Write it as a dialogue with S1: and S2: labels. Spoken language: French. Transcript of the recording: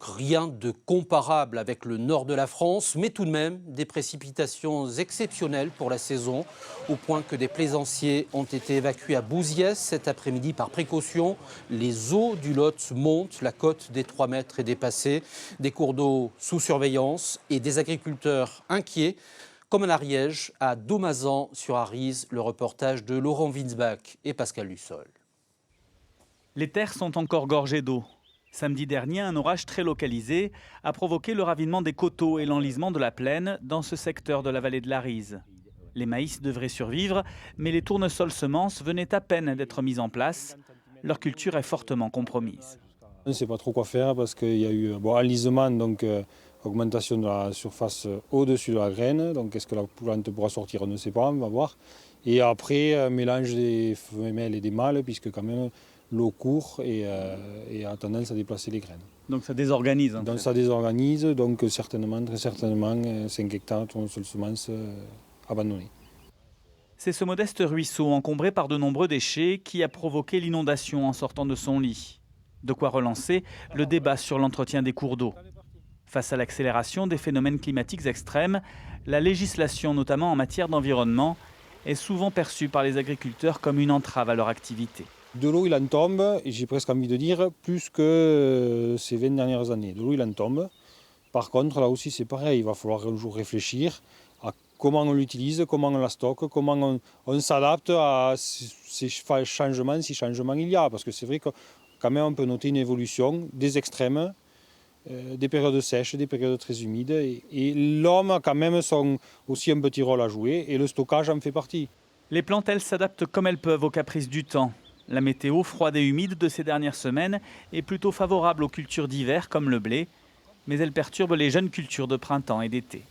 S1: Rien de comparable avec le nord de la France, mais tout de même des précipitations exceptionnelles pour la saison, au point que des plaisanciers ont été évacués à Bouziès cet après-midi par précaution. Les eaux du Lot montent, la cote des 3 mètres est dépassée, des cours d'eau sous surveillance et des agriculteurs inquiets, comme à l'Ariège, à Domazan sur Arize, le reportage de Laurent Winsbach et Pascal Lussol.
S2: Les terres sont encore gorgées d'eau. Samedi dernier, un orage très localisé a provoqué le ravinement des coteaux et l'enlisement de la plaine dans ce secteur de la vallée de l'Arize. Les maïs devraient survivre, mais les tournesols semences venaient à peine d'être mis en place. Leur culture est fortement compromise.
S3: On ne sait pas trop quoi faire parce qu'il y a eu enlisement, donc augmentation de la surface au-dessus de la graine. Donc est-ce que la plante pourra sortir? On ne sait pas, on va voir. Et après, mélange des femelles et des mâles, puisque quand même l'eau court et a tendance à déplacer les graines.
S2: Donc ça désorganise.
S3: Donc ça désorganise, donc certainement, très certainement, 5 hectares de tournesol semences abandonnés.
S2: C'est ce modeste ruisseau encombré par de nombreux déchets qui a provoqué l'inondation en sortant de son lit. De quoi relancer le débat sur l'entretien des cours d'eau. Face à l'accélération des phénomènes climatiques extrêmes, la législation, notamment en matière d'environnement, est souvent perçue par les agriculteurs comme une entrave à leur activité.
S3: De l'eau, il en tombe, et j'ai presque envie de dire, plus que ces 20 dernières années. De l'eau, il en tombe. Par contre, là aussi, c'est pareil, il va falloir un jour réfléchir à comment on l'utilise, comment on la stocke, comment on s'adapte à ces changements, si changement il y a. Parce que c'est vrai que quand même, on peut noter une évolution des extrêmes, des périodes sèches, des périodes très humides. Et l'homme a quand même aussi un petit rôle à jouer, et le stockage en fait partie.
S2: Les plantes, elles, s'adaptent comme elles peuvent aux caprices du temps. La météo froide et humide de ces dernières semaines est plutôt favorable aux cultures d'hiver comme le blé, mais elle perturbe les jeunes cultures de printemps et d'été.